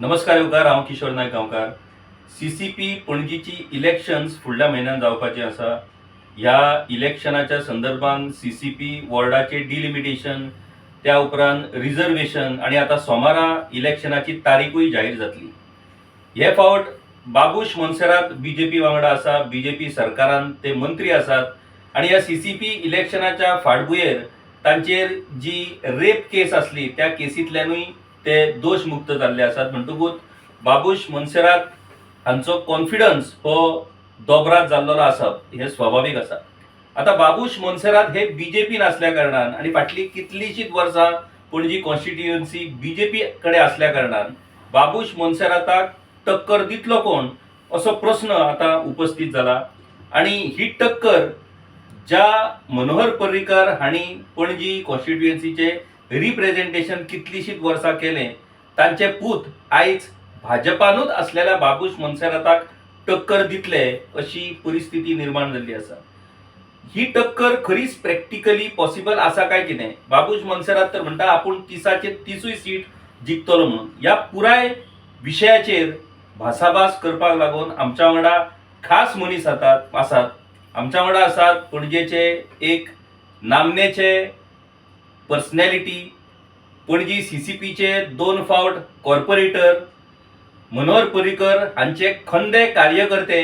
नमस्कार येवकार, हांव किशोर नायक गांवकार. CCP पणजीची इलेक्शन्स फुडल्या म्हयन्यात जावपाची आसा. ह्या इलेक्शनाच्या संदर्भान CCP वॉर्डाचे डिलिमिटेशन, त्या उपरांत रिझर्वेशन आणि आता सोमारा इलेक्शनाची तारीखूय जाहीर जातली. हे फावट बाबूश मोन्सेरात BJP वांगडा आसा, BJP सरकारान ते मंत्री आसात आणि ह्या CCP इलेक्शनाच्या फाटभुंयेर तांचेर जी रेप केस आसली त्या केसींतल्यानूय ते दोषमुक्त जाल्ले आसात. म्हणटकूच बाबूश मोन्सेरात हांचो कॉन्फिडन्स हो दोबरात जाल्लो आसप हे स्वाभाविक आसा. आता बाबूश मोन्सेरात हे BJPन असल्या कारणान आणि फाटली कितलीशींच वर्सां पणजी कॉन्स्टिट्युएन्सी BJP कडे असल्या कारणान बाबूश मोन्सेराताक टक्कर दितलो कोण असो प्रश्न आता उपस्थित जाला. आणि ही टक्कर ज्या मनोहर पर्रीकर हांणी पणजी कॉन्स्टिट्युएन्सीचे रिप्रेझेंटेशन कितलीशींच वर्सां केलें, तांचे पूत आयज भाजपानूच असलेल्या बाबूश मोन्सेराताक टक्कर दितले अशी परिस्थिती निर्माण जाल्ली आसा. ही टक्कर खरीच प्रॅक्टिकली पॉसिबल आसा काय कितें? बाबूश मोन्सेरात तर म्हणटा आपूण 30चे 30 सीट जिखतलो म्हणून. ह्या पुराय विशयाचेर भासाभास करपाक लागून आमच्या वांगडा खास मनीस आसात. आमच्या वांगडा आसात पणजेचे एक नामनेचे पर्सनॅलिटी, पणजी CCPचे 2 फावट कॉर्पोरेटर, मनोहर पर्रीकर हांचे खंदे कार्यकर्ते,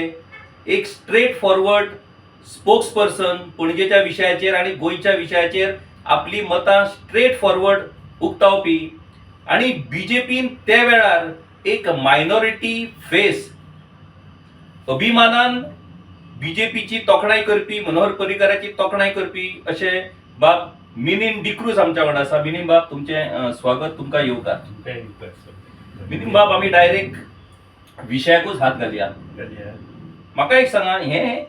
एक स्ट्रेट फॉरवर्ड स्पोक्सपर्सन पणजेच्या विशयाचेर आणि गोंयच्या विशयाचेर आपली मतां स्ट्रेट फॉरवर्ड उक्तावपी आणि BJPन त्या वेळार एक मायनॉरिटी फेस अभिमानान BJPची तोखणाय करपी, मनोहर पर्रीकराची तोखणाय करपी अशे बाब मिनीन डिक्रूज आमच्या वांगडा आसा. मिनीन बाब, तुमचे स्वागत, तुमकां येवकार. मिनीन बाब, आमी डायरेक्ट विशयाकूच हात घालया. म्हाका एक सांगा, हे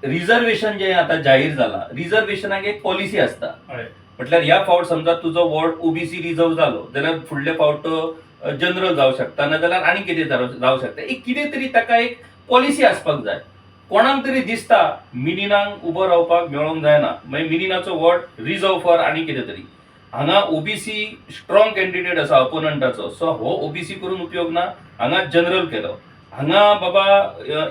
रिझर्वेशन जे आता जाहीर जाला, रिझर्वेशनाक एक पॉलिसी आसता. म्हटल्यार ह्या फावट समजा तुजो वॉर्ड OBC रिझर्व जालो जाल्यार फुडले फावट जनरल जावं शकता, नाजाल्यार आनी कितें जावं शकता. एक कितें तरी ताका एक पॉलिसी आसपाक जाय. कोणाक तरी दिसता मिनीनांक उबो रावपाक मेळोंक जायना, मागीर मिनीनाचो वॉर्ड रिझर्व फॉर आनी कितें तरी. हांगा OBC स्ट्रॉंग कॅन्डिडेट आसा अपोनंटाचो, सो हो OBC करून उपयोग ना, हांगा जनरल केलो. हांगा बाबा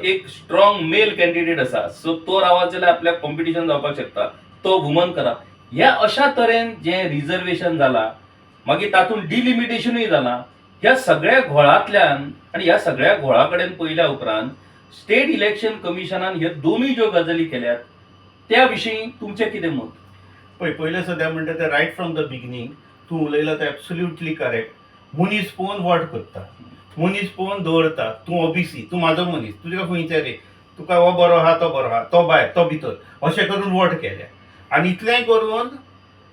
एक स्ट्रॉंग मेल कॅन्डिडेट आसा, सो तो रावत जाल्यार आपल्याक कॉम्पिटिशन जावपाक शकता, तो वुमन करा. ह्या अशा तरेन जे रिझर्वेशन जाला, मागीर तातूंत डिलिमिटेशनूय जाला. ह्या सगळ्या घोळांतल्यान आनी ह्या सगळ्या घोळा कडेन पयल्या उपरांत स्टेट इलेक्शन कमिशनान हे दोनूय ज्यो गजाली केल्यात त्या विशीं तुमचें कितें मत? पयले सद्या म्हणटा ते रायट फ्रॉम द बिगिनींग तूं उलयला ते एब्सोल्युटली करेक्ट. मनीस पळोवन वोट करता, मनीस पळोवन दवरता. तूं OBC, तूं म्हाजो मनीस, तुका खंयचे रे, तुका हो बरो आहा, तो बरो आहा, तो भायर, तो भितर, अशें करून वोट केल्या. आनी इतलेंय करून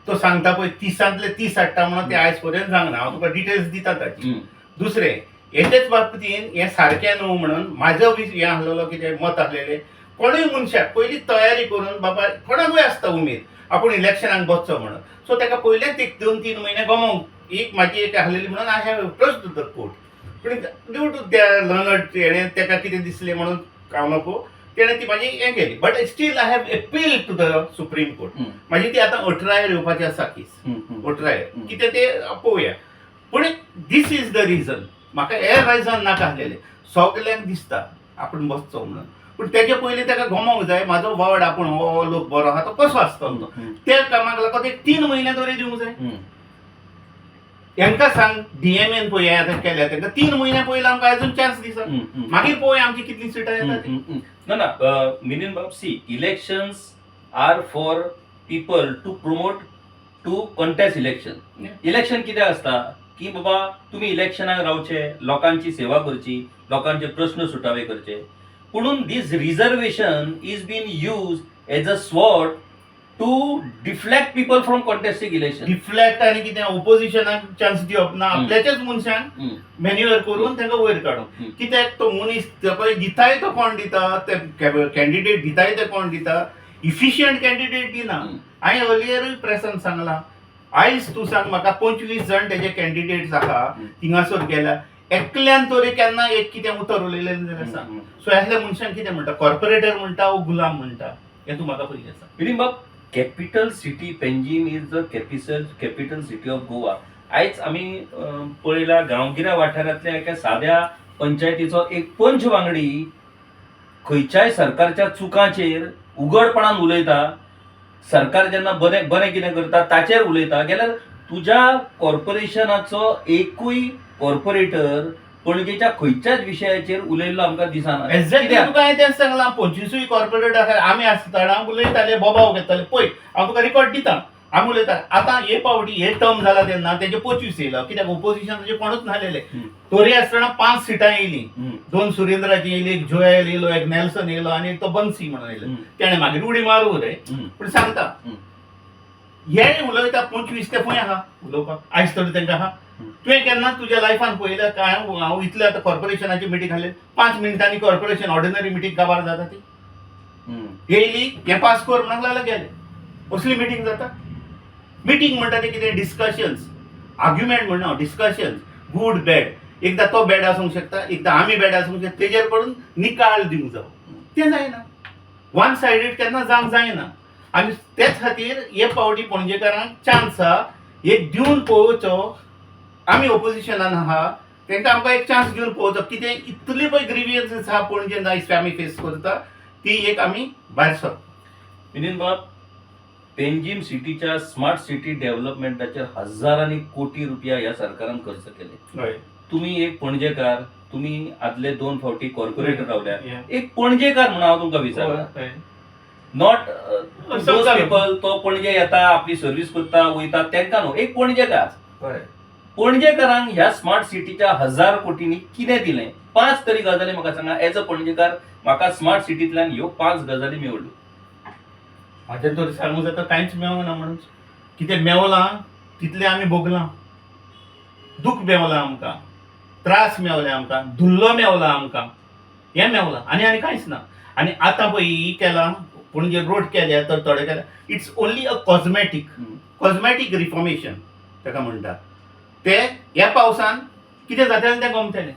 तो सांगता पळय 30तले 30 हाडटा म्हणून ते आयज पर्यंत सांगना. हांव तुका डिटेल्स दिता ताची. दुसरें, हेच्याच बाबतीन हें सारकें न्हू म्हणून म्हाजो हें आसलेलो कितें मत आसलेलें, कोणूय मनशाक पयलीं तयारी करून बाबा कोणाकूय आसता उमेद आपूण इलेक्शनाक बसचो म्हणून, सो ताका पयलेच एक 2-3 म्हयने गमोवंक एक म्हाजी एक आहलेली म्हणून I have trust the court. पूण ड्यू टू त्या लर्नड तेणें ताका कितें दिसलें म्हणून हांव नको, तेणें ती म्हाजी हें केली. But still I have appeal to the supreme court. म्हाजी ती आतां 18 येवपाची आसा केस, 18 कितें तें पळोवया. पूण दीस इज द रिजन. म्हाका हें रिजन नाका आसलेलें. सगल्यांक दिसता आपूण बसचो म्हणून, पूण तेजे पयलीं ताका गमोवंक जाय म्हाजो वॉर्ड आपूण हो लोक बरो आहा तो कसो आसतलो. त्या कामाक लागून एक 3 म्हयने तरी दिवंक जाय. हेंकां सांग DMAन पळय हें आतां केल्या तांकां 3 म्हयने पयलीं आमकां अजून चान्स दिसा, मागीर पळोवया आमची कितलीं सिटां येता ती. ना मिनीन बाब, see, elections are for people to promote to contest election. Election कितें आसता की बाबा तुम्ही इलेक्शनाक रावचे, लोकांची सेवा करची, लोकांचे प्रश्न सुटावे करचे. पुणून this reservation is been use as a sword to deflect people from contesting election. Deflect आनी कितें ऑपोजिशनाक चान्स दिवप ना, आपल्याच्याच मनशांक मॅन्युअर करून तांकां वयर काडून. कित्याक तो मनीस पळय दिताय तो कोण दिता, ते कॅन्डिडेट दिताय ते कोण दिता, इफिशियंट कॅन्डिडेट दिना. हांवें अर्लियरूय प्रेसान सांगलां, आयज तूं सांग म्हाका 25 जण तेजे कॅन्डिडेट्स आहा थिंगासर गेल्या, एकल्यान तरी केन्ना एक कितें उतर उलयलें जाल्यार सांग. सो ह्या मनशांक कितें म्हणटा, कॉर्पोरेटर म्हणटा वो गुलाम म्हणटा, हें तूं म्हाका पयलीं सांग. मिनीन बाब, capital city Panjim is the capital city of Goa. आयज आमी पळयला गांवगिऱ्या वाठारांतल्या एका साद्या पंचायतीचो एक पंच वांगडी खंयच्याय सरकारच्या चुकांचेर उघडपणान उलयता. सरकार जेन्ना बरें बरें कितें करता ताचेर उलयता जाल्यार तुज्या कॉर्पोरेशनाचो एकूय कॉर्पोरेटर पणजेच्या खंयच्याच विशयाचेर उलयल्लो आमकां दिसना. एक्झॅक्टली कित्याक? तुका हांवें तेंच सांगलां 25 कॉर्पोरेट आसा आमी आसतना उलयताले बोबाव घेताले पळय हांव तुका रिकॉर्ड दिता आमी उलयता आतां हे पावटी हे टर्म जाला तेन्ना तेजे 25 येयलो कित्याक ओपोजिशन तेजे कोणूच नाहलेले. तोरी आसतना 5 सिटां येयली, 2 सुरेंद्राची येयली, एक जोयल येयलो, एक नेल्सन येयलो आनी एक तो बन्सी म्हणून येयलो. तेणें मागीर उडी मारूं रे पूण सांगता हे उलयता 25 ते खंय आहा उलोवपाक आयज तरी तांकां आहा. तुवें केन्ना तुज्या लायफान पळयल्या काय हांव इतलें आतां कॉर्पोरेशनाची मिटींग घाले 5 मिनटांनी कॉर्पोरेशन ऑर्डिनरी मिटींग काबार जाता ती येयली हे पास कर म्हणून लागला गेले असली मिटींग जाता. मिटींग म्हणटा ते कितें डिस्कशन्स आर्ग्युमेंट म्हणना डिस्कशन्स गूड बॅड एकदां तो बॅड आसूंक शकता एकदां आमी बॅड आसूंक शकता तेजेर पडून निकाल दिवंक जावो तें जायना. वन सायडेड केन्ना जावंक जायना आनी तेच खातीर हे पावटी पणजेकारांक चान्स आहा एक दिवन पळोवचो. आमी ओपोजिशनान आहा तांकां आमकां एक चान्स दिवन पळोवचो कितें इतली पळय ग्रिवियन्सीस आहा पणजेन आयज आमी फेस करता ती एक आमी भायर सर. मिलिंद बाब, पेंजीम सिटीच्या स्मार्ट सिटी डेव्हलपमेंटाचेर हजारांनी कोटी रुपया ह्या सरकारान खर्च केले. तुम्ही एक पणजेकार, तुम्ही आदले 2 फावटी कॉर्पोरेटर रावल्या, एक पणजेकार म्हणून हांव तुमकां विचारता नॉट दोज पीपल तो पणजे येता आपली सर्व्हिस करता वयता तांकां न्हू एक पणजेकार. पणजेकारांक ह्या स्मार्ट सिटीच्या 1000 कोटींनी कितें दिलें 5 तरी गजाली म्हाका सांगा. एज अ पणजेकार म्हाका स्मार्ट सिटींतल्यान ह्यो 5 गजाली मेवल्यो. म्हाजें तर सांगूंक जाता कांयच मेवना म्हणून कितें मेवलां तितलें आमी भोगलां. दूख मेवलां आमकां, त्रास मेवले आमकां, धुल्लो मेवला आमकां, हें मेवलां आनी कांयच ना. आनी आतां पळय ही केलां पणजे रोड केल्या तर थोडे केल्या इट्स ओन्ली अ कॉस्मॅटीक रिफॉर्मेशन ताका म्हणटा. ते ह्या पावसान कितें जातलें तें गमतलें.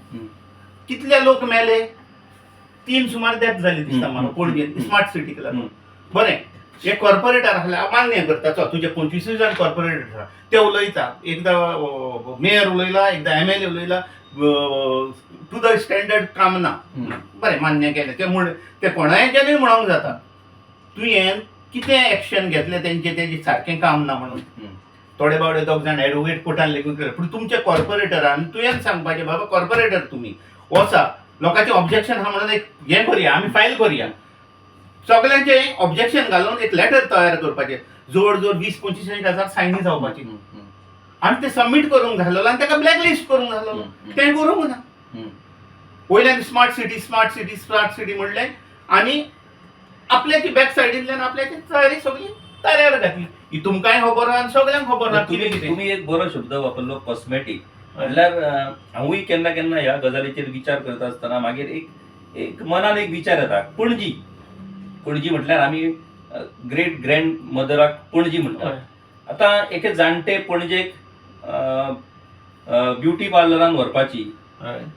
कितले लोक मेले 3 सुमार डेथ जाली दिसता म्हाका पणजेन स्मार्ट सिटीक लागून. बरें एक कॉर्पोरेटर आसल्या मान्य करता चल तुजे 25 जाण कॉर्पोरेटर आसा ते उलयता एकदां मेयर उलयला एकदां MLA उलयला टू द स्टँडर्ड काम ना बरें मान्य केलें ते म्हण ते कोणायच्यानूय म्हणूंक जाता तुवें कितें एक्शन घेतलें तेंचें तेजें सारकें काम ना म्हणून. थोडे बावडे 2 जाण एडवोकेट कोर्टान लेगून केले पूण तुमच्या कॉर्पोरेटरान तुवें सांगपाचें बाबा कॉर्पोरेटर तुमी वचा लोकांचें ऑब्जेक्शन आहा म्हणून एक हें करया आमी फायल करया. सगळ्यांचे ऑब्जेक्शन घालून एक लेटर तयार करपाचें जोड 20-25 हजार सायनी जावपाची आनी ते सबमीट करूंक घाललो आनी ताका ब्लॅकलिस्ट करूंक घाललो. तें करूंक ना. वयल्यान स्मार्ट सिटी म्हणलें आनी आपल्याची बॅक सायडींतल्यान आपल्याची तयारी सगळी तयार घातली. ही तुमकांय खबर आहा आनी सगळ्यांक खबर आहा. तुम्ही एक बरो शब्द वापरलो कॉस्मॅटीक म्हणल्यार हांवूय केन्ना केन्ना ह्या गजालीचेर विचार करता आसतना मागीर एक मनान एक विचार येता पणजी म्हटल्यार आमी ग्रेट ग्रँड मदराक पणजी म्हणटात. आतां एके जाणटे पणजेक ब्युटी पार्लरान व्हरपाची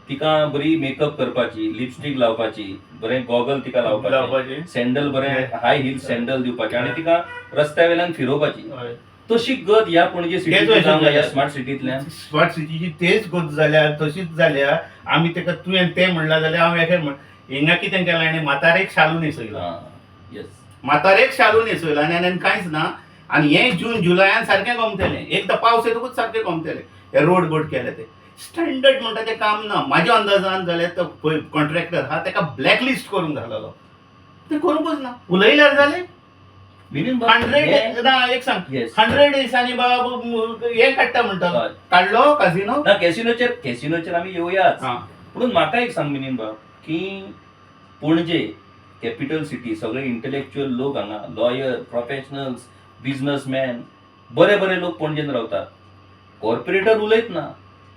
तिका बरी मेकअप करपाची लिपस्टीक लावपाची बरें गॉगल तिका लावपाचे सँडल बरें हाय हिल सँडल दिवपाचे आनी तिका रस्त्या वयल्यान फिरोवपाची. तशी गत ह्या पणजे सिटींतल्यान स्मार्ट सिटींतल्यान स्मार्ट सिटीची तेच गत जाल्या तशीच जाल्या. आमी ताका तुवें तें म्हणलां जाल्यार हांव एका हिंगा कितें केलां आनी म्हातारेक शालू न्हेसयला. म्हातारेक शालू न्हेसयला आनी कांयच ना. आनी हें जून जुलयान सारकें गमतलें एकदां पावस येतकूच सारकें गमतलें. हे रोड बोड केले ते स्टँडर्ड म्हणटा तें काम ना. म्हाज्या अंदाजान जाल्यार तो पळय कॉन्ट्रॅक्टर आहा ताका ब्लॅकलिस्ट करूंक घाललो. तें करूंकच ना. उलयल्यार जालें 100 ना एक सांग 100 दिसांनी बाबा हें काडटा म्हणटा काडलो काजिनो ना कॅसिनोचेर आमी येवयाच. पूण म्हाका एक सांग मिनीन बाब की पणजे कॅपिटल सिटी सगळे इंटलेक्च्युअल लोक हांगा लॉयर प्रोफेशनल्स बिझनेसमॅन बरे लोक पणजेन रावतात. कॉर्पोरेटर उलयत ना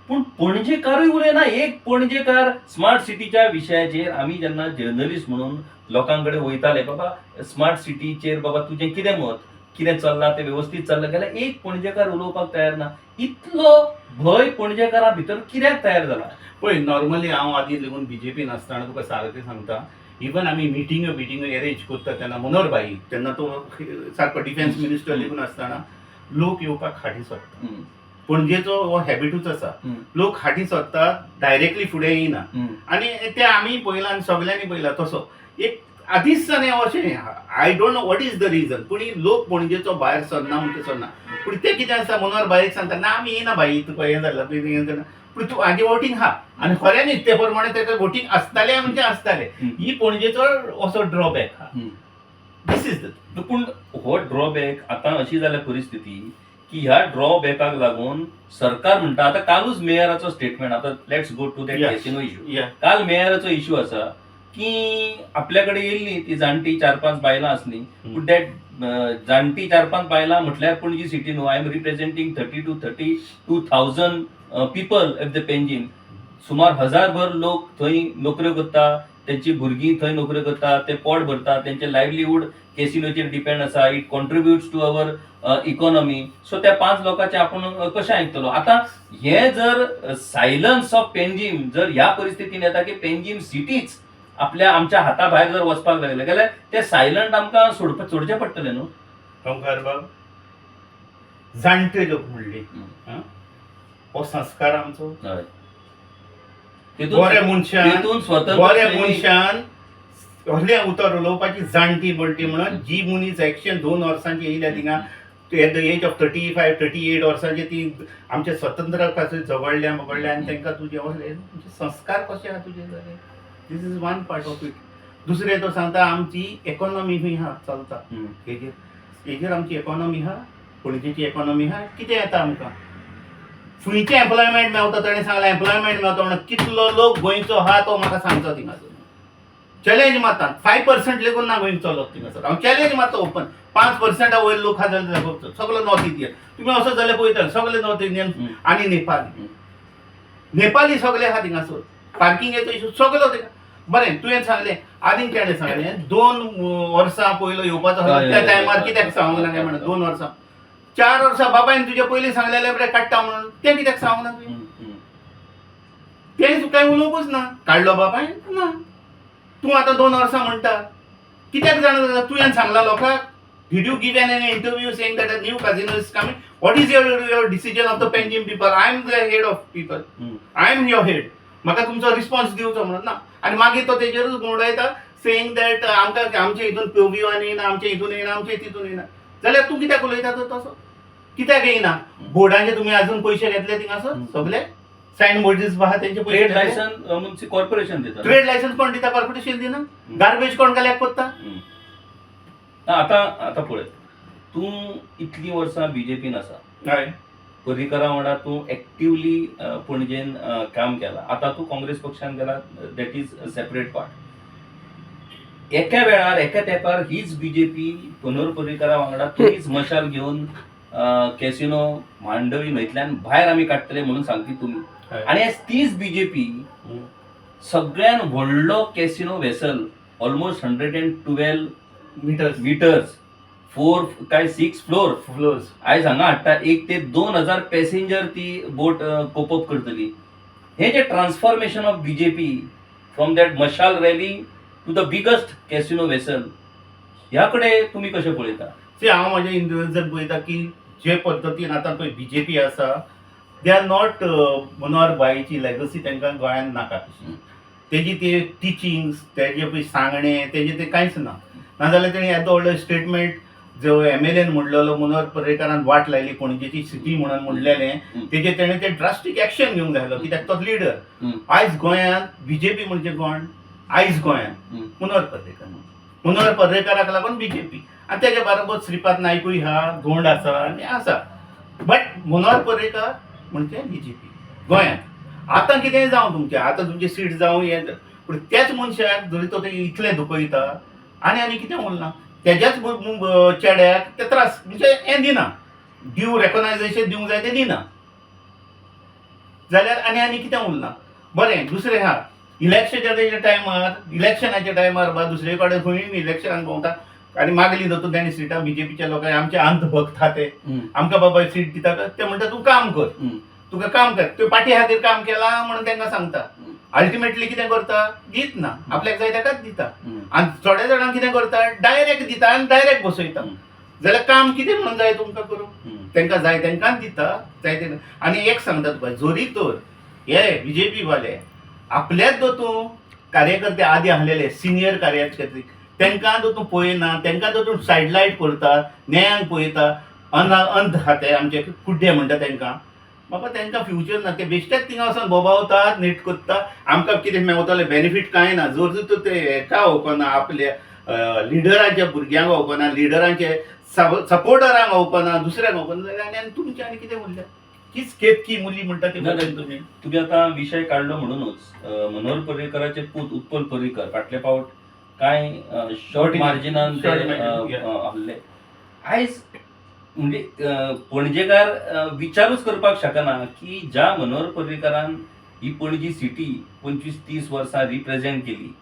पूण पणजेकारूय उलयना. एक पणजेकार स्मार्ट सिटीच्या विशयाचेर आमी जेन्ना जर्नलिस्ट म्हणून लोकांकडे वयताले बाबा स्मार्ट सिटीचेर बाबा तुजें कितें मत कितें चल्लां तें वेवस्थीत चल्लां जाल्यार एक पणजेकार उलोवपाक तयार ना. इतलो भंय पणजेकारा भितर कित्याक तयार जाला? पळय नॉर्मली हांव आदीं लेगून BJP नासतना तुका सारकें सांगता इवन आमी मिटींग अरेंज करता तेन्ना मनोहर भाई तेन्ना तो सारको डिफेन्स मिनिस्टर लेगून आसतना लोक येवपाक खाटी सोदता. पणजेचो हो हॅबिटूच आसा. लोक हाटी सोदतात, डायरेक्टली फुडें येयना. आनी ते आमी पळयलां आनी सगळ्यांनी पळयलां तसो एक आदींच सावन अशें I don't know what is the region, पूण लोक पणजेचो भायर सरना म्हणजे सरना. पूण ते कितें आसा, मनोहर भाईक सांगता ना आमी येयना भाई, तुका हें जालां हें जालां, पूण तूं हाजे वोटींग आहा आनी खऱ्यांनीच ते प्रमाणे ताका वोटींग आसताले म्हणजे आसताले. ही पणजेचो असो ड्रॉबॅक आहा. दिस इज द. पूण हो ड्रॉबॅक आतां अशी जाल्या परिस्थिती की ह्या ड्रॉबॅकाक लागून सरकार म्हणटा, आतां कालूच मेयराचो स्टेटमेंट, आतां let's go to that casino issue. काल मेयराचो इश्यू आसा की आपल्याकडे येयल्ली ती जाणटी 4-5 बायलां आसली, पूण दॅट जाणटी 4-5 बायलां म्हटल्यार पणजी सिटी न्हू, I am representing 30 to 32,000 people at the Panjim. सुमार 1000 लोक थंय नोकऱ्यो करता, त्यांची भुरगीं थंय नोकऱ्यो करता, ते पोट भरता, त्यांचे लायव्हलीहूड कॅसिनोचेर डिपेंड आसा. It contributes to our economy. So त्या 5 लोकांचे आपण कशें आयकतलो. आता हे जर सायलन्स ऑफ पेंजीम जर ह्या परिस्थितीन येता की पेंजीम सिटीच आमच्या हाता भायर जर वचपाक लागले जाल्यार ते सायलंट आमकां सोडचें पडटलें न्हू. ओंकार बाब, जाणटे लोक म्हणले हो संस्कार आमचो. बऱ्या मनशान व्हडलें उतर उलोवपाची जाणटी बळटी म्हणून जी मनीस एक्शन 2 वर्सांची येयल्या थिंगा एट द एज ऑफ 35-38 वर्सांचे ती आमचे स्वतंत्र कशें झगडल्या आनी तांकां तुजे संस्कार कशे आहा तुजे जाले. This is one part of it. दुसरें तो सांगता आमची इकॉनॉमी खंय आहा चलता, हेजेर आमची इकॉनॉमी आहा, पणजेची इकॉनॉमी आहा. कितें येता आमकां फुंयचें एम्प्लॉयमेंट मेळटा. ताणें सांगलां एम्प्लॉयमेंट मेळटा म्हणून कितलो लोक गोंयचो आहा तो म्हाका सांगचो थिंगासर. चॅलेंज मारता 5% लेगून ना गोंयचो लोक थिंगासर. हांव चॅलेंज मारता ओपन. 5% वयर लोक आहा जाल्यार सगळो नॉर्थ इंडियन. तुमी असो जाल्यार पळयता सगळे नॉर्थ इंडियन आनी नेपाली सगळे आहा थिंगासर. पार्किंगेचो इशू सगळो थिंगा. बरें तुवें सांगलें आदीं केणें सांगलें 2 वर्सां पयलो येवपाचो त्या टायमार कित्याक सांगूंक ना काय म्हणून 2 वर्सां 4 वर्सां बाबायन तुजे पयलीं सांगलेलें बरें काडटा म्हणून तें कित्याक सांगूंक ना तुवें. तें कांय उलोवंकूच ना. काडलो बाबायन ना. तूं आतां 2 वर्सां म्हणटा कित्याक जाणा तुवें सांगला लोकांक. Did you give an interview saying that a new casino is coming? What is your decision of the Panjim people? I am the head of people. I am your head. म्हाका तुमचो रिस्पॉन्स दिवचो म्हणून ना. आनी मागीर तो तेजेरूच गुंडायता saying that आमकां आमचे हितून पेव्हिओन येयना, आमचे हितून येयना, आमचे तितून येयना. जाल्यार तूं कित्याक उलयता तर तसो. कित्याक येयना. बोर्डांचे तुमी अजून पयशे घेतले थिंगासर सगळे सायन बोर्डीस आहा तेंचे ट्रेड लायसन्स कॉर्पोरेशन दिता. ट्रेड लायसन्स कोण दिता? कॉर्पोरेशन दिना. गार्बेज कोण कलेक्ट करता? आता पळय तूं इतलीं वर्सां बीजेपीन आसा. हय. पर्रीकरा वांगडा तूं एक्टिवली पणजेन काम केलां. आतां तूं काँग्रेस पक्षान गेला, that is a separate part. एका वेळार एका तेंपार हीच बीजेपी मनोहर पर्रीकरा वांगडा तुमीच मशाल घेवन कॅसिनो मांडवी न्हंयतल्यान भायर आमी काडटले म्हणून सांगली तुमी. आनी आज तीच बीजेपी सगळ्यान व्हडलो casino vessel almost 112 metres 6 floors आयज हांगा हाडटा. 1 ते 2,000 पॅसेंजर ती बोट कोप करतली. हे जे transformation of BJP from that मशाल rally to the biggest casino vessel, ह्या कडेन तुमी कशें पळयता? हांव म्हाज्या इंडिव्हिज्युअल पळयता की जे पद्दतीन आतां पळय बीजेपी आसा दे आर नॉट मनोहर भाईची लेगसी तांकां गोंयांत नाका. तेजी ते टिचिंग्स, तेजे पळय सांगणें, तेजे ते कांयच ना. नाजाल्यार तेणी येदो व्हडलो स्टेटमेंट जो एमएलएन म्हणलेलो मनोहर पर्रेकरान वाट लायली पणजेची सिटी म्हणून म्हणलेलें, तेजेर तेणें ते ड्रास्टीक एक्शन घेवंक जाय आसलो कित्याक तो लिडर. आयज गोंयांत बीजेपी म्हणजे कोण? आयज गोंयांत मनोहर पर्रेकराक लागून बीजेपी. आनी तेजे बरोबर श्रीपाद नायकूय आहा, गोंड आसा आनी आसा. बट मनोहर पर्रेकर म्हणजे बीजेपी गोंयांत. आतां कितेंय जावं तुमचें, आतां तुमचें सीट जावं हें, पूण त्याच मनशाक जरी तो इतलें दुखयता आनी कितें उरना. तेज्याच चेड्याक ते त्रास म्हणजे हें दिना, रेकॉग्नायझेशन दिवंक जाय तें दिना जाल्यार आनी कितें उरना. बरें दुसरें आहा इलेक्शनाच्या टायमार बा दुसरे कडेन खंय इलेक्शनाक भोंवता आनी मागली दोतून तांणी सिटां बीजेपीच्या लोकांनी आमचे अंधभक्त आहा ते आमकां बाबा सीट दिता ते म्हणटा तूं काम कर, तुका काम कर. तुवें पाटी खातीर काम केलां म्हणून तांकां सांगता. अल्टिमेटली कितें करता? दित ना, आपल्याक जाय ताकाच दिता. आनी थोड्या जाणांक कितें करता? डायरेक्ट दिता आनी डायरेक्ट बसयता. जाल्यार काम कितें म्हणून जाय तुमकां करूंक? तांकां जाय तांकांच दिता जाय ते. आनी एक सांगता तुका जोरी तर हे बीजेपी वाले आपल्याच जो तूं कार्यकर्ते आदी आहलेले सिनियर कार्यकर्ते तांकां जो तूं पळयना, तांकां जो तूं सायडलायट करता, न्यायांक पळयता, अंध हाते आमचे कुड्डे म्हणटा तांकां, बाबा तांकां फ्युचर ना. ते बेश्टेच थिंगा वचून बोबावतात, नीट करता, आमकां कितें मेवतलें बेनिफीट कांय ना. जर तूं ते हेका ओपना, आपल्या लिडरांच्या भुरग्यांक ओपना, लिडरांचे सपोर्टरांक ओपना, दुसऱ्यांक ओपना जाल्यार आनी तुमचें आनी कितें उरलें? हीच केतकी मुली म्हणटा ती तुमी. तुम्ही आता विषय काढलो म्हणूनच मनोहर पर्रीकराचे पूत उत्पल पर्रीकर फाटले फावट काय शॉर्ट मार्जिनान ते आहले. आयज म्हणजे पणजेकार विचारूच करपाक शकना की ज्या मनोहर पर्रीकरान ही पणजी सिटी 25-30 वर्सां रिप्रेझेंट केली,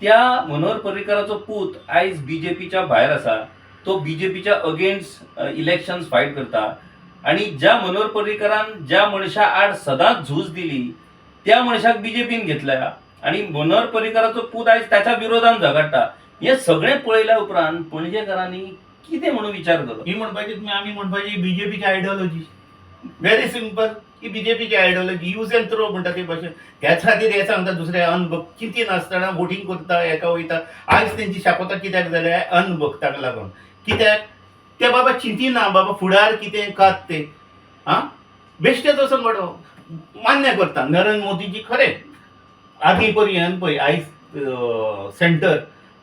त्या मनोहर पर्रीकराचो पूत आयज बीजेपीच्या भायर आसा. तो बीजेपीच्या अगेन्स्ट इलेक्शन्स फायट करता. आणि ज्या मनोहर पर्रीकरान ज्या मनशा आड सदांच झूज दिली त्या मनशाक बीजेपीन घेतल्या आणि मनोहर पर्रीकराचो पूत आयज त्याच्या विरोधान झगडटा. हे सगळें पळयल्या उपरांत पणजेकारांनी कितें म्हणून विचार केलो? ही म्हणपाची तुमी आमी म्हणपाची बीजेपीची आयडियोलॉजी. Very simple. ही बीजेपीची आयडियोलॉजी यूज एंड थ्रो म्हणटा ते भाशेन. ह्याच खातीर हे सांगता दुसरे अनभक्त चिंती नासतना वोटिंग करता, हेका वयता. आयज तेंची शापोता कित्याक जाल्या? अनभक्ताक लागून. कित्याक ते बाबा चिंतिना बाबा फुडार कितें कात ते. बेश्टेच वचून बडो मान्य करता. नरेंद्र मोदीजी खरें आदी पर्यंत पळय आयज centre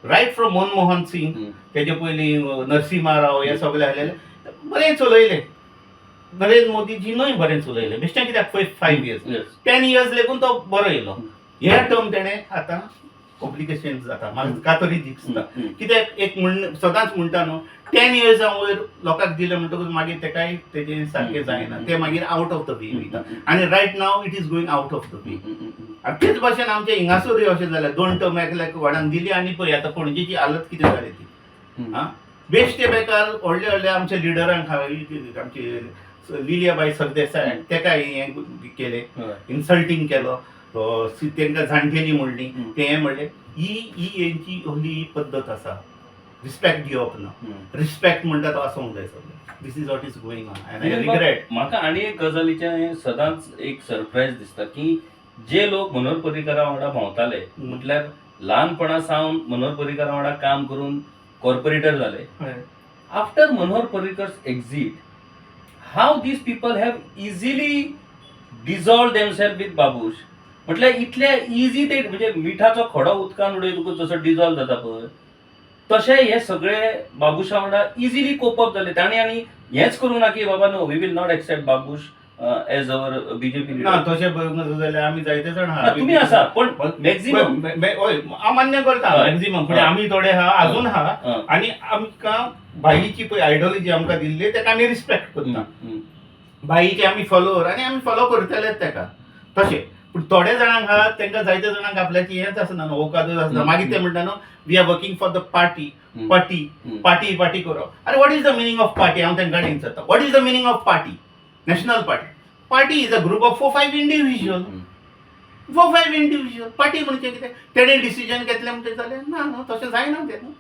right from Manmohan Singh, तेजे पयलीं नरसिंहा राव, हे सगळे आहलेले बरें चलयले. नरेंद्र मोदीजीनूय बरें चलयलें. बेश्टें कित्याक 5 इयर्स 10 इयर्स लेगून तो बरो येयलो. हे टर्म तेणें आतां कॉम्प्लिकेशन जाता, म्हाका तरी दिसता. कित्याक एक सदांच म्हणटा न्हू 10 इयर्सां वयर लोकांक दिलें म्हणटकूच मागीर तेकाय तेजें सारकें जायना. ते मागीर आउट ऑफ द वे वयता. आनी right now it is going out of the way. आनी तेच भाशेन आमचे हिंगासरूय अशें जालें. 2 टर्म एकल्याक वाडान दिली आनी पळय आतां पणजेची हालत कितें जाली ती. बेश्टे बेकार व्हडले व्हडले आमच्या लिडरांक आमचे लिलियाबाई सरदेसाय तेकाय हें केलें, इन्सल्टींग केलो, तांकां जाणटेली म्हणली, ते हें म्हणलें. ही हेंची असली पद्दत आसा. रिस्पेक्ट दिवप ना. रिस्पेक्ट म्हणटा तो आसूंक जाय सगळें. This is what is going on and I regret. म्हाका आनी एक गजालीचें सदांच एक सरप्रायज दिसता की जे लोक मनोहर पर्रीकरा वांगडा भोंवताले, म्हटल्यार ल्हानपणा सावन मनोहर पर्रीकरा वांगडा काम करून कॉर्पोरेटर जाले. After Manohar Parrikar's exit, how these people have easily dissolve themself with Babush. म्हटल्यार इतले इझी ते म्हणजे मिठाचो खडो उदकान उडयतकूच जसो डिझॉल्व जाता पळय, तशें हे सगळे बाबुशा वांगडा इझिली कोपअप जाले. तांणी आनी हेंच करूं ना की बाबा no we will not accept Babush as our BJP ना. तशें बघूंक जाल्यार आमी जायते जाण आहा. तुम्ही आसा पण मॅक्झिमम हय हांव मान्य करता. मॅक्झिमम फुडें आमी थोडे आहा, अजून आहा. आनी आमकां बाईची पळय आयडियोलॉजी आमकां दिल्ली तेका आमी रिस्पेक्ट करता. बाईचे आमी फॉलोवर आनी आमी फॉलो करतलेच तेका. तशें पूण थोडे जाणांक आहा तांकां जायते जाणांक आपल्याची हेंच आसना न्हू, ओकादूच आसना. मागीर ते म्हणटा no we are working for the party. Party करप. अरे what is the meaning of party? हांव तांकां विचारता. What is the meaning of party? National party. Party is a group of 4-5 individual. 4-5 individual. Party म्हणजे कितें? तेणें डिसिजन घेतलें म्हणटा जालें ना न्हू, तशें जायना तें न्हू.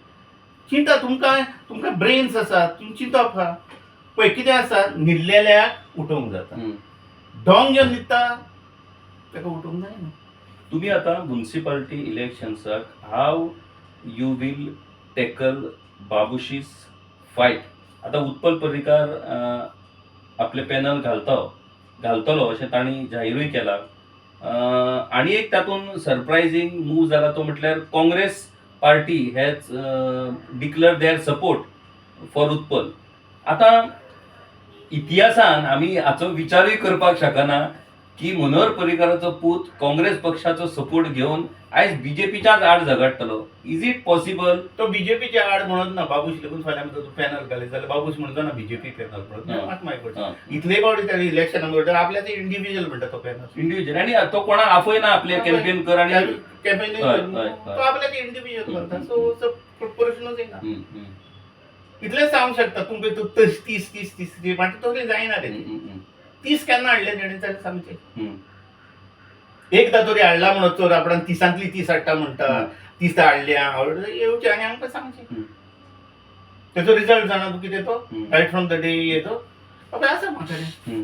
चिंता तुमकां ब्रेन्स आसात, तुमी चिंतप आहा. पळय कितें आसा, न्हिदलेल्याक उठोवंक जाता. ढोंग घेवन न्हिदता ताका उठोवंक जायना. तुम्ही आता म्युनिसिपालिटी इलेक्शन्साक how you will tackle Babush's fight? आता उत्पल पर्रीकार आपले पॅनल घालतलो अशें तांणी जाहीरूय केला. आनी एक तातूंत सरप्रायझींग मूव जाला तो म्हटल्यार Congress party has declare their support for Utpal. आता इतिहासान आमी हाचो विचारूय करपाक शकना की मनोहर पर्रीकराचो पूत काँग्रेस पक्षाचो सपोर्ट घेवन आयज बीजेपीच्याच आड झगडटलो. Is it possible? तो बीजेपीचे आड म्हणत ना. बाबूश लेगून फाल्यां तूं पॅनल घालीत जाल्यार बाबूश म्हणचो ना बीजेपी पॅनल म्हणत. म्हाका माहिती पडटा इतले फावटी ताणें इलेक्शनाक म्हणटा आपल्या ते इंडिव्हिज्युअल म्हणटा तो पॅनल. इंडिव्हिज्युअल आनी तो कोणाक आपयना आपले कॅम्पेन कर आनी कॅम्पेन तो आपल्या ते इंडिव्हिज्युअल म्हणटा. सो प्रश्नच येना. इतलेंच सांगूंक शकता तुमकां तूं 30 मागीर तोरी जायना रे. 30 केन्ना हाडले तेणें जाल्यार सांगचें. एकदा तरी हाडला म्हणत चोर आपण 30तली 30 हाडटा म्हणटा. 30 हाडल्या येवचें आनी आमकां सांगचें. तेचो रिजल्ट जाणा तूं कितें तो रायट फ्रॉम द डे येतो बाबा आसा म्हाका हम्म.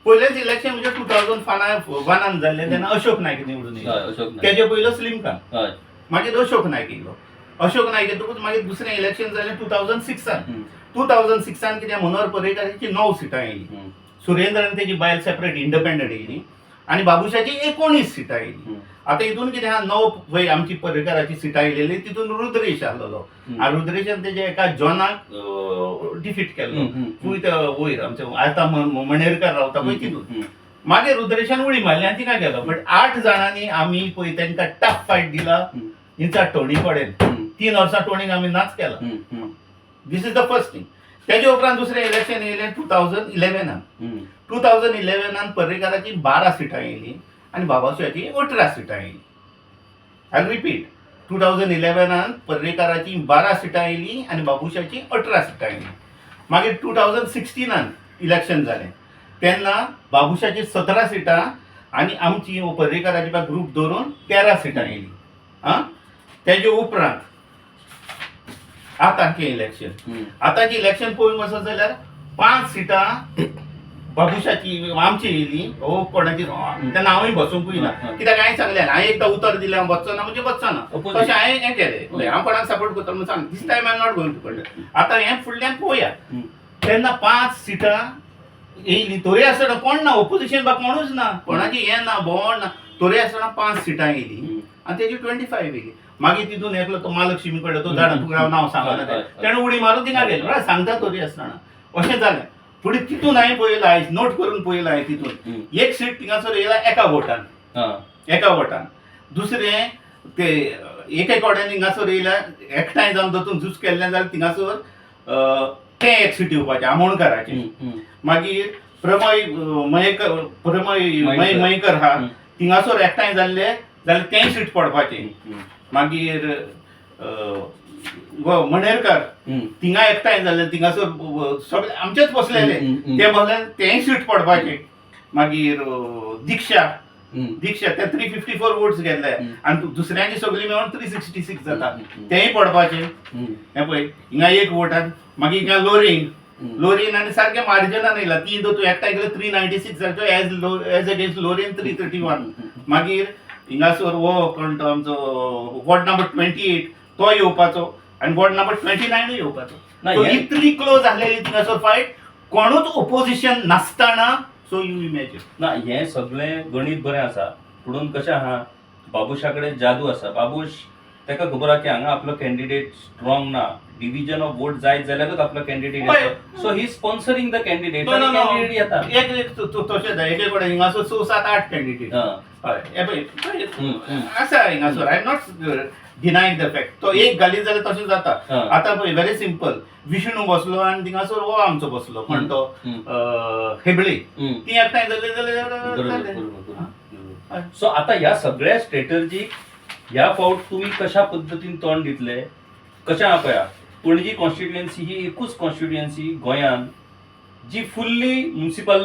पयलेच इलेक्शन म्हणजे 2001 जाल्लें तेन्ना अशोक नायक निवडून येयलो. हय, अशोक नायक. तेजे पयलो स्लीम खान, हय. मागीर अशोक नायक येयलो. अशोक नायक येतकूच मागीर दुसरें इलेक्शन जालें 2006 हम्म. 2006 कितें मनोहर पर्रीकाराची 9 सिटां येयली. हम्म. सुरेंद्र आनी तेजी बायल सेपरेट इंडिपेंडंट येयली आनी बाबुशाची 19 सिटां येयली. हम्म. आतां हितून कितें आहा 9 पळय आमची पर्रीकाराची सिटां येयलेली तितून रुद्रेश आहलोलो हम्म. आनी रुद्रेशान तेजे एका जॉनाक डिफीट केल्लो. हम्म. हम्म. पळय ते वयर आमचे आतां मणेरकार रावता पळय तितून. हम्म. मागीर रुद्रेशान उडी मारली आनी तिका गेलो. बट 8 जाणांनी आमी पळय तांकां टफ फायट दिला. हम्म. हिंचा टोणी पडेल हम्म. 3 वर्सां टोणीक आमी नाच केला. Hmm. Hmm. This is the first thing. तेजे उपरांत दुसरें इलेक्शन येयलें 2011 हम्म. 2011 पर्रीकाराची 12 सिटां येयली आनी बाबाशाची 18 सिटां येयली. आय रिपीट 2011 पर्रीकाराची 12 सिटां येयली आनी बाबुशाची 18 सिटां येयली. मागीर 2016 इलेक्शन जालें तेन्ना बाबुशाची 17 सिटां आनी आमची पर्रीकाराची ग्रूप धरून 13 सिटां येयली. आं तेजे उपरांत आतांचें इलेक्शन हम्म. आतांची इलेक्शन पळोवंक वचत जाल्यार 5 सिटां बाबुशाची आमची येयली. हो कोणाची तेन्ना हांवूय बसूंक ना कित्याक हांवें सांगलें हांवें एकदां उतर दिलें हांव बसचो ना म्हणजे बसचो ना. Opposite. तशें हांवें हें केलें हांव कोणाक सपोर्ट करता म्हणून सांग this time I am not going to contest. आतां हें फुडल्यान पळोवया. हम्म. तेन्ना 5 सिटां येयली तोरी आसतना कोण ना ओपोजिशन बा कोणूच ना कोणाची हें ना भोंवण ना तोरी आसतना 5 सिटां येयली हम्म. आनी तेजी 25 येयली. मागीर तितून एकलो तो महालक्ष्मी कडेन तो जाणा तुका नांव सांगना हय, हय. तेणें उडी मारून थिंगा गेलो सांगता तोरी आसतना अशें जालें. फुडें तितून हांवें पळयलां आयज नोट करून पळयलां हांवें तितून हम्म. एक सीट थिंगासर येयला एका वोटान. हा. एका वोटान दुसरें ते एके कोड्यान थिंगासर येयला एकठांय जावन तातूंत झूज केल्लें जाल्यार थिंगासर तें एक सीट येवपाचें आमोणकाराचें. हम्म. हम्म. मागीर प्रमय मयेकर आहा हम्म. थिंगासर एकठांय जाल्ले जाल्यार तें सीट पडपाचें. हम्म. मागीर मणेरकार हम्म. थिंगा एकठांय जाल्ले थिंगासर सगळे आमचेच बसलेले हम्म. ते बसले तेंय सीट पडपाचें. मागीर दीक्षा हम्म. ते 354 वोट्स गेल्ले हम्म. आनी दुसऱ्यांची सगळी मेळून 366 जाता हम्म. तेंय पडपाचें. हम्म. हें पळय हिंगा एक वोटान मागीर हिंगा लोरीन आनी सारकें मार्जिनान येयला ती तूं एकठांय केल्यार 396 जाता एज अगेन्स्ट लोरीन 331. मागीर हिंगासर हो कोण तो आमचो वॉर्ड नंबर 28 तो येवपाचो आनी वॉर्ड नंबर 29 येवपाचो. ना, So हें- इतली क्लोज आसलेली थिंगासर फायट कोणूच ओपोजिशन नासतना. सो यू इमॅजिन ना हें सगळें गणीत बरें आसा पुणून कशें आहा बाबुशा कडेन जादू आसा. बाबूश ताका खबर आहा की हांगा आपलो कॅन्डिडेट स्ट्रॉंग ना डिव्हिजन ऑफ वोट जायत जाल्यारूच आपलो कॅन्डिडेट हय. येता. So he sponsoring the candidate No, no, no. Candidate येता. एक तशें जाय एके कडेन हिंगासर 6, 7, 8 कॅन्डिडेट हा. हय हे पळय हम्म. आसा हिंगासर I am not denying the fact तो एक घाली जाल्यार तशें जाता. हा. आतां पळय व्हेरी सिंपल विष्णू बसलो आनी थिंगासर हो आमचो बसलो पण तो हेबळे हम्म. ती एकठांय जाली जाल्यार बरोबर, जालें. बरोबर, हा. बरोबर. सो आता ह्या सगळ्या स्ट्रॅटर्जीक ह्या फावट तुम्ही कशा पद्धतीन तोंड दितले कशें आहा पळया पणजी कॉन्स्टिट्युएन्सी ही एकूच कॉन्स्टिट्युएन्सी गोंयान जी फुल्ली म्युनिसिपल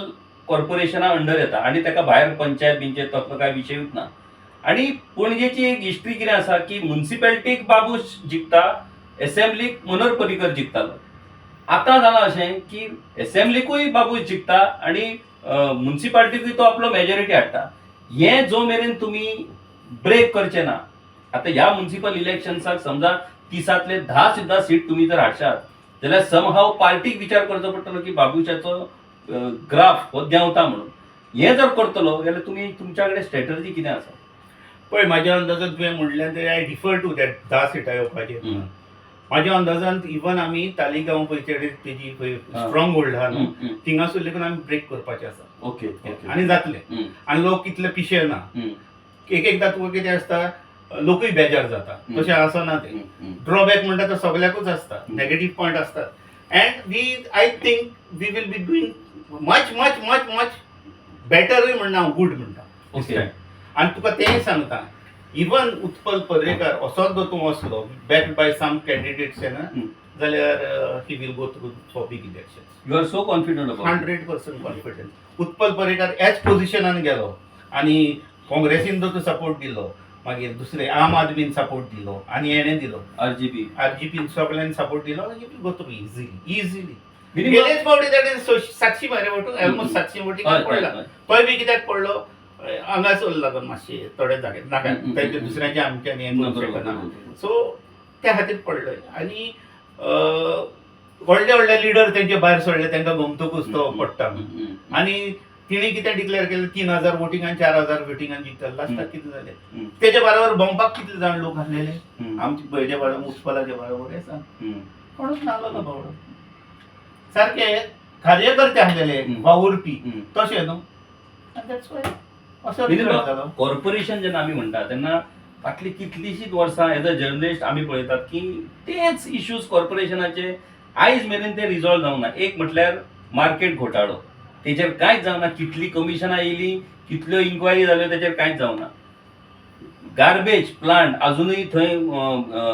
कॉर्पोरेशना अंडर येता आनी ताका भायर पंचायत बिंचायत तसलो काय विशयूच ना. आनी पणजेची एक हिस्ट्री कितें आसा की म्युनिसिपॅलिटीक बाबूश जिखता एसेंब्लीक मनोहर पर्रीकर जिखतालो. आतां जालां अशें की एसेंब्लीकूय बाबूश जिखता आनी म्युनिसिपालिटीकूय तो आपलो मेजॉरिटी हाडटा. हें जो मेरेन तुमी ब्रेक करचे ना. आतां ह्या म्युनिसिपल इलेक्शन्साक समजा 30तले 10 सुद्दां सीट तुमी जर हाडशात जाल्यार समहाव पार्टीक विचार करचो पडटलो की बाबूशाचो ग्राफ हो देंवता म्हणून. हें जर करतलो जाल्यार तुमी तुमच्या कडेन स्ट्रॅटर्जी कितें आसा? पळय म्हाज्या अंदाजान तुवें म्हणलें ते आय डिफर टू दॅट 10 सिटां येवपाचें. म्हाज्या अंदाजान इवन आमी तालिगांव पळय तेजी पळय स्ट्रॉंग होल्ड आहा न्हू थिंगासर लेगून आमी ब्रेक करपाचें आसा. ओके आनी जातलें. आनी लोक कितले पिशे ना. एकदां तुका कितें आसता लोकूय बेजार जाता तशें आसना तें. ड्रॉबॅक म्हणटा तो सगळ्याकूच आसता नेगेटीव पॉयंट आसतात and I think we will be doing much much much much बेटरूय म्हणना हांव गूड म्हणटा. ओके. आनी तुका तेंय सांगता इवन उत्पल पर्रेकार असोच जर तूं असलो बॅक्ड बाय सम कॅन्डिडेट्स जाल्यार he will go through for big election. You are so confident about 100% confident. Utpal Parrikar as पोझिशनान गेलो आनी काँग्रेसीन जो सपोर्ट दिलो मागीर दुसरे आम आदमीन सपोर्ट दिलो आनी हेणें दिलो आरजीपी आरजीपीन सगळ्यांनी सपोर्ट दिलो गो थ्रू इजिली गेलेच फावटी ताणें 700 मरे वोट ऑलमोस्ट 700 वोटींग पडला. तोय बी कित्याक पडलो हांगाच लागून मातशे थोडे जागे नाका ते दुसऱ्याचे आमच्या सो त्या खातीर पडलोय. आनी व्हडले व्हडले लिडर तेंचे भायर सोडले तांकां गमतकूच तो पडटा. आनी तिणी कितें डिक्लेअर केलें 3000 वोटिंगान 4000 वोटिंगान जिखतले. लास्टाक कितें जालें तेजे बरोबर बॉम्बाक कितले जाण लोक आहलेले आमचे पयले बरोबर मुन्सिपलाचे बरोबर सांग कोणूच नालो ना बाबडो. सारके कार्यकर्ते आहलेले वावुरपी तशें न्हू. असो जालो. कॉर्पोरेशन जेन्ना आमी म्हणटा तेन्ना फाटली कितलीशींच वर्सां एज अ जर्नलिस्ट आमी पळयतात की तेच इश्यूज कॉर्पोरेशनाचे आयज मेरेन ते रिजॉल्व जावंक ना. एक म्हटल्यार मार्केट घोटाळो, तेचेर कांयच जावना. कितली कमिशनां येयली, कितल्यो इन्क्वायरी जाल्यो, तेचेर कांयच जावना. गार्बेज प्लांट अजूनय थंय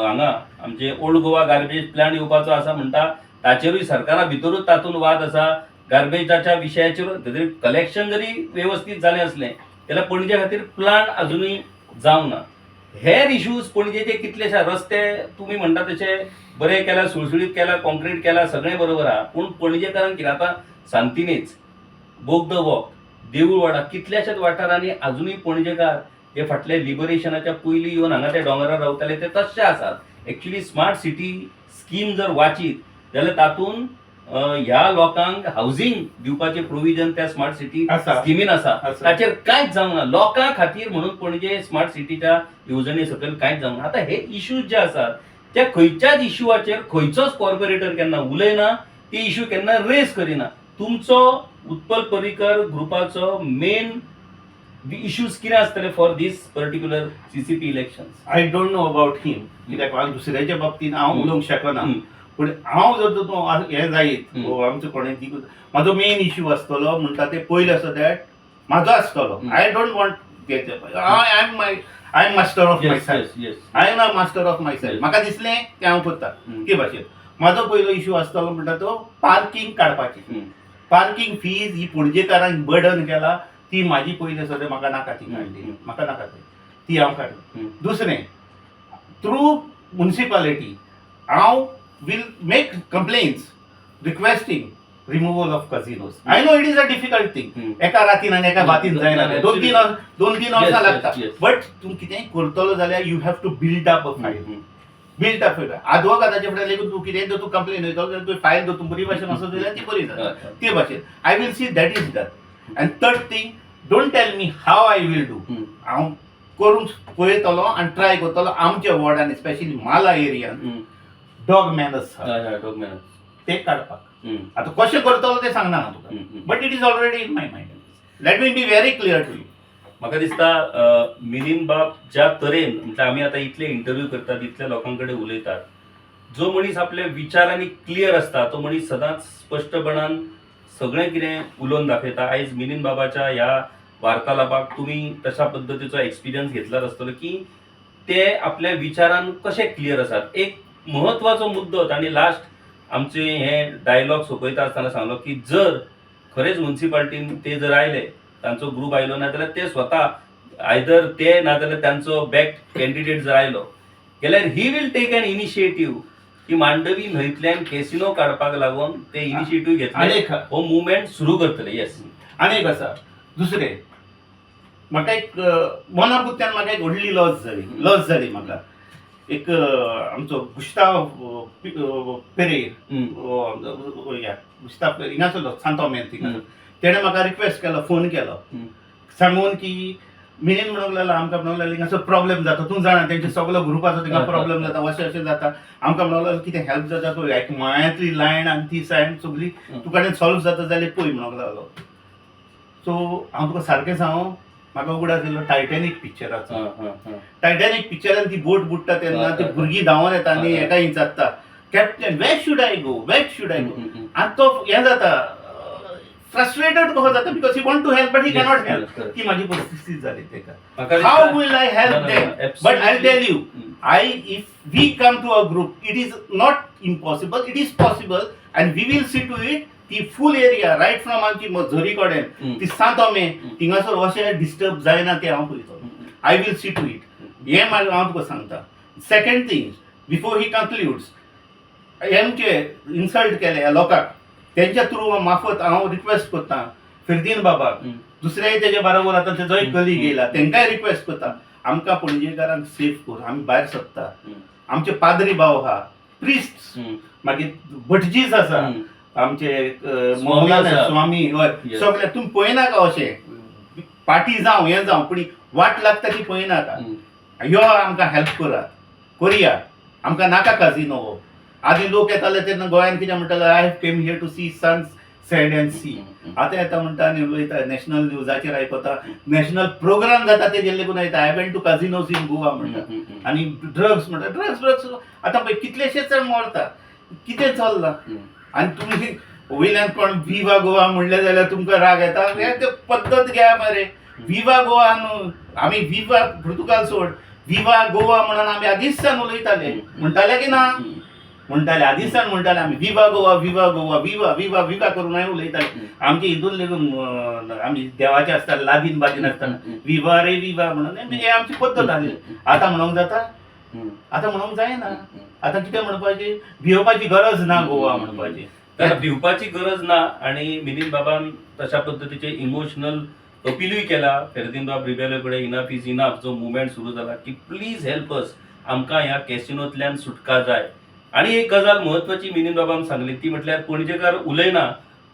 हांगा आमचे ओल्ड गोवा गार्बेज प्लांट येवपाचो आसा म्हणटा, ताचेरूय सरकारा भितरूच तातूंत वाद आसा. गार्बेजाच्या विशयाचेर कलेक्शन जरी वेवस्थीत जालें असलें जाल्यार पणजे खातीर प्लांट अजूनय जावंक ना. हेर इश्यूज पणजेचे कितलेशे रस्ते तुमी म्हणटा तशे बरे केला, सुळसुळीत केला, कॉन्क्रीट केला, सगळें बरोबर आहा. पूण पणजेकारांक कितें आतां सांतिनेज, बोग द वॉक, देऊळवाडा कितल्याशाच वाठारांनी अजूनय पणजेकार जे फाटले लिबरेशनाच्या पयलीं येवन हांगा ते दोंगरार रावताले ते तशे आसात. एक्चुअली स्मार्ट सिटी स्कीम जर वाचीत जाल्यार तातूंत ह्या लोकांक हावजिंग दिवपाचे प्रोविजन त्या स्मार्ट सिटी स्किमीन आसा. ताचेर कांयच जावना. लोकां खातीर म्हणून पणजे स्मार्ट सिटीच्या येवजणे सकयल कांयच जावना. आतां हे इश्यूज जे आसात त्या खंयच्याच इश्यूवाचेर खंयचोच कॉर्पोरेटर केन्ना उलयना, ते इश्यू केन्ना रेज करिना. तुमचो उत्पल पर्रीकर ग्रुपाचो मेन इश्यूज कितें आसतले for this particular CCP elections? I don't know about him. कित्याक हांव दुसऱ्याच्या बाबतींत हांव उलोवंक शकना. पूण हांव जर तूं हें जायत आमचो कोणें दिकूत म्हाजो मेन इश्यू आसतलो म्हणटा ते पयले आसा दॅट म्हाजो आसतलो. I don't want I am master of my self. I am a master of my self. म्हाका दिसलें तें हांव करता ते भाशेन. म्हाजो पयलो इश्यू आसतलो म्हणटा तो पार्किंग काडपाची. पार्किंग फीज ही पणजेकारांक बर्डन केला ती म्हाजी पयली आसा म्हाका नाका ती काडली. म्हाका नाका ती हांव काडली. दुसरें थ्रू म्युनिसिपालिटी हांव will make complaints requesting removal of casinos. I know it is a difficult thing. एका रातीन आनी एका बातीन जायना. दोन तीन वर्सां लागता. बट तूं कितेंय करतलो जाल्यार you have to build up a file. Build up आदवोगादाचे फुडें लेगून तूं कितेंय तूं कंप्लेन वयतलो जाल्यार तुवें फायल दवर तूं बरी भाशेन असो जाल्यार ती बरी जाता. ते भाशेन I will see that is done. And third thing, don't tell me how I will do. हांव करून पळयतलो आनी ट्राय करतलो. आमच्या वॉर्डान स्पेशली माला एरियान डॉग मॅनर्स ते काडपाक. आतां कशें करतलो तें सांगना हांव तुका. But it is already in my mind. Let me be very clear to you. म्हाका दिसता मिलिंद बाब ज्या तरेन म्हणजे आमी आतां इतले इंटरव्यू करतात, इतल्या लोकां कडेन उलयतात, जो मनीस आपले विचारांनी क्लियर आसता तो मनीस सदांच स्पश्टपणान सगळें कितें उलोवन दाखयता. आयज मिलिंद बाबाच्या ह्या वार्तालापाक तुमी तशा पद्दतीचो एक्सपिरियन्स घेतलाच आसतलो की ते आपल्या विचारान कशे क्लियर आसात. एक महत्वाचो मुद्दो तांणी लास्ट आमचे हे डायलॉग सोंपयता आसतना सांगलो की जर खरेंच म्युनिसिपालिटीन ते जर आयले, तांचो ग्रुप आयलो ना जाल्यार ते स्वता आयदर ते ना जाल्यार तांचो बॅक कॅन्डिडेट जर आयलो जाल्यार he will take an initiative की मांडवी न्हंयतल्यान कॅसिनो काडपाक लागून ते इनिशिएटीव घेतले, हो मुवमेंट सुरू करतले. येस. आनी एक आसा दुसरें, म्हाका एक मोनापुत्यान म्हाका एक व्हडली लॉस जाली म्हाका. एक आमचो गुस्ताव पेरेर गुस्ताव पेरेर हिंगासरलो सांतोमेर थिंगा. तेणें म्हाका रिक्वेस्ट केलो, फोन केलो सांगून की मिलिंद म्हणूंक लागला आमकां म्हणूंक लागलें हिंगासर प्रॉब्लेम जाता. तूं जाणा तेंचे सगळो ग्रुपाचो थिंगा प्रॉब्लेम जाता, अशें जाता. आमकां म्हणूंक लागलो कितें हेल्प जाता पळय, एक मळ्यांतली लायन आनी ती सायड सगळी तुका कडेन सॉल्व जाता जाल्यार पळय म्हणूंक लागलो. सो हांव तुका सारकें सांगूं, म्हाका उगडास येयलो टायटॅनीक पिक्चराचो. टायटॅनीक पिक्चरान ती बोट बुडटा तेन्ना ती भुरगीं धांवून येता आनी एका इंचात्ता captain where should I go, where should I go. आनी तो हें जाता फ्रस्ट्रेटेड कसो जाता because he want to help but he cannot help. ती म्हाजी परिस्थिती जाली तेका. How will I help them? But I tell you, if we come to a group, it is not impossible, it is possible and we will see to it. ती full area right from आमची झरी कडेन ती सांतोमे थिंगासर अशें disturb जायना तें हांव पळयतलो. I will see to it. हें हांव तुका सांगता. Second thing, before he concludes, हेंचे इन्सल्ट केले ह्या लोकांक त्यांच्या थ्रू मार्फत हांव रिक्वेस्ट करता फिरदीन बाबाक, दुसऱ्याय तेजे बरोबर आतां तेजो एक कलीग येयला तेंकाय रिक्वेस्ट करता, आमकां पणजेकारांक सेफ कर, आमी भायर सरता. आमचे पाद्री भाव आहा, प्रिस्ट, मागीर भटजीस आसा, आमचे मौलाना स्वामी, हय सगळे तुम्ही पळयनाका अशें पार्टी जावं हें जावं पूण वाट लागता ती पळयनाका. यो आमकां हेल्प करात, करया, आमकां नाका काजिनो हो. आदी लोक येताले तेन्ना गोंयान कितें म्हणटाले, I have came here to see sun's set and sea. आतां येता म्हणटा आनी उलयता, नॅशनल न्यूजाचेर आयकता, नॅशनल प्रोग्राम जाता तेजे लेगून येता, I went to casinos in Goa म्हणटा. आनी ड्रग्स म्हणटा, ड्रग्स आतां पळय कितलेशेच जाण मरता, कितें चल्लां. आनी तुमी वयल्यान कोण विवा गोवा म्हणलें जाल्यार तुमकां राग येता. हें पद्दत घ्या मरे. विवा गोवा न्हू, आमी विवा पुर्तुगाल सोड, विवा गोवा म्हणून आमी आदींच सावन उलयताले, म्हणटाले की ना, म्हणटाले आदींच सावन म्हणटाले आमी विवा गोवा विवा गोवा विवा विवा विवा करून हांवें उलयताले. आमचे हितून लेगून आमी देवाचे आसताले, लादीन बादीन आसताना विवा रे विवा म्हणून हे आमची पद्दत आसली. आतां म्हणूंक जाता, आतां म्हणूंक जायना. आतां कितें म्हणपाचें, भिवपाची गरज ना गोवा म्हणपाची. तर भिवपाची गरज ना. आणि मिलिंद बाबान तशा पद्धतीचे इमोशनल अपीलूय केला फेरदीन बाब रिबेलो कडेन, इनफ इज इनफ जो मुवमेंट सुरू जाला की प्लीज हेल्प अस, आमकां ह्या कॅसिनोंतल्यान सुटका जाय. आणि एक गजाल महत्वाची मिलिंद बाबान सांगली ती म्हटल्यार पणजेकार उलयना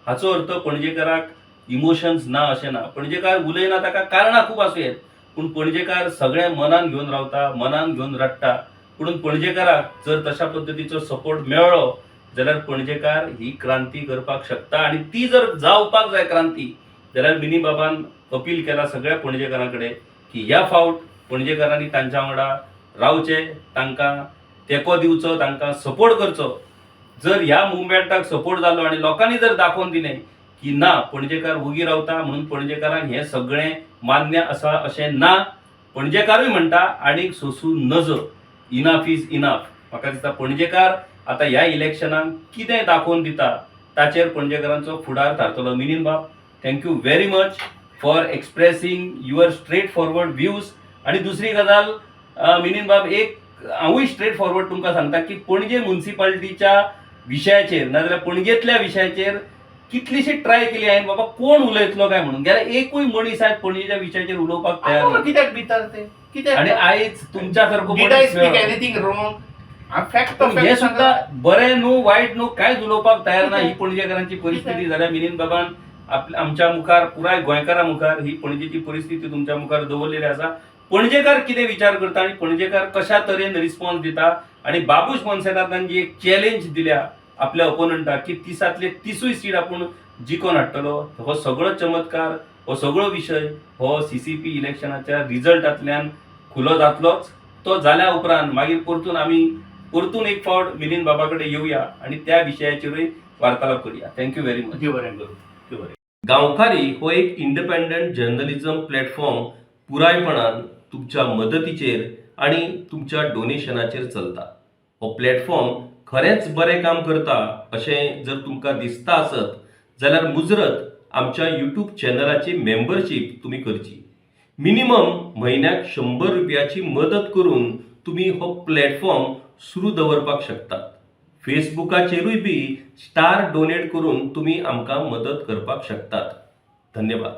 हाचो अर्थ पणजेकाराक इमोशन्स ना अशें ना. पणजेकार उलयना ताका कारणां खूब आसूं येत, पूण पणजेकार सगळे मनान घेवन रावता, मनान घेवन रडटा. म्हणून पणजेकाराक जर तशा पद्धतीचो सपोर्ट मेळ्ळो जाल्यार पणजेकार ही क्रांती करपाक शकता. आणि ती जर जावपाक जाय क्रांती, जाल्यार मिनी बाबान अपील केला सगळ्या पणजेकारां कडेन की ह्या फावट पणजेकारांनी तांच्या वांगडा रावचें, तांकां तेंको दिवचो, तांकां सपोर्ट करचो. जर ह्या मुवमेंटाक सपोर्ट जालो आनी लोकांनी जर दाखोवन दिलें की ना पणजेकार वगी रावता म्हणून पणजेकारांक हें सगळें मान्य आसा अशें ना, पणजेकारूय म्हणटा आनीक सोंसूं नजो, इनफ इज इनफ. म्हाका दिसता पणजेकार आतां ह्या इलेक्शनाक कितें दाखोवन दिता ताचेर पणजेकारांचो फुडार थारतलो. मिलिंद बाब, thank you very much for expressing your straight forward views. आणि दुसरी गजाल मिलिंद बाब, एक हांवूय स्ट्रेट फॉरवर्ड तुमकां सांगता की पणजे म्युनिसिपालिटीच्या विशयाचेर नाजाल्यार पणजेंतल्या विशयाचेर कितलीशी ट्राय केली हांवें, बाबा कोण उलयतलो काय म्हणून, जाल्यार एकूय मनीस आयज पणजेच्या विशयाचेर उलोवपाक तयार ना. कित्याक भितर ते कित्याक. आणि आयज तुमच्या सारको एनीथिंग रॉंग, फॅक्ट हे सुद्धा बरें न्हू वायट न्हू कांयच उलोवपाक तयार ना. ही पणजेकारांची परिस्थिती जाल्यार मिलिंद बाबान आमच्या मुखार, पुराय गोंयकारां मुखार ही पणजेची परिस्थिती तुमच्या मुखार दवरलेली आसा. पणजेकार कितें विचार करता आणि पणजेकार कशा तरेन रिस्पॉन्स दिता. आणि बाबूश मोन्सेरातान जी एक चॅलेंज दिल्या आपल्या ओपोनंटाक की 30तले 30 सीट आपूण जिखोन हाडटलो, हो सगळो चमत्कार, हो सगळो विशय हो सीसीपी इलेक्शनाच्या रिजल्टांतल्यान खुलो जातलोच. तो जाल्या उपरांत मागीर परतून एक फावट मिलिंद बाबा कडेन येवया आणि त्या विशयाचेरूय वार्तालाप करूया. Thank you very much. बरें करूं. गांवकारी हो एक इंडिपेंडंट जर्नलिझम प्लॅटफॉर्म पुरायपणान तुमच्या मदतीचेर आणि तुमच्या डोनेशनाचेर चलता. हो प्लॅटफॉर्म खरेंच बरें काम करता अशें जर तुमकां दिसता आसत जाल्यार मुजरत आमच्या यूट्यूब चॅनलाची मेंबरशीप तुमी करची. मिनिमम म्हयन्याक 100 रुपयाची मदत करून तुमी हो प्लॅटफॉर्म सुरू दवरपाक शकतात. फेसबुकाचेरूय बी स्टार डोनेट करून तुमी आमकां मदत करपाक शकतात. धन्यवाद.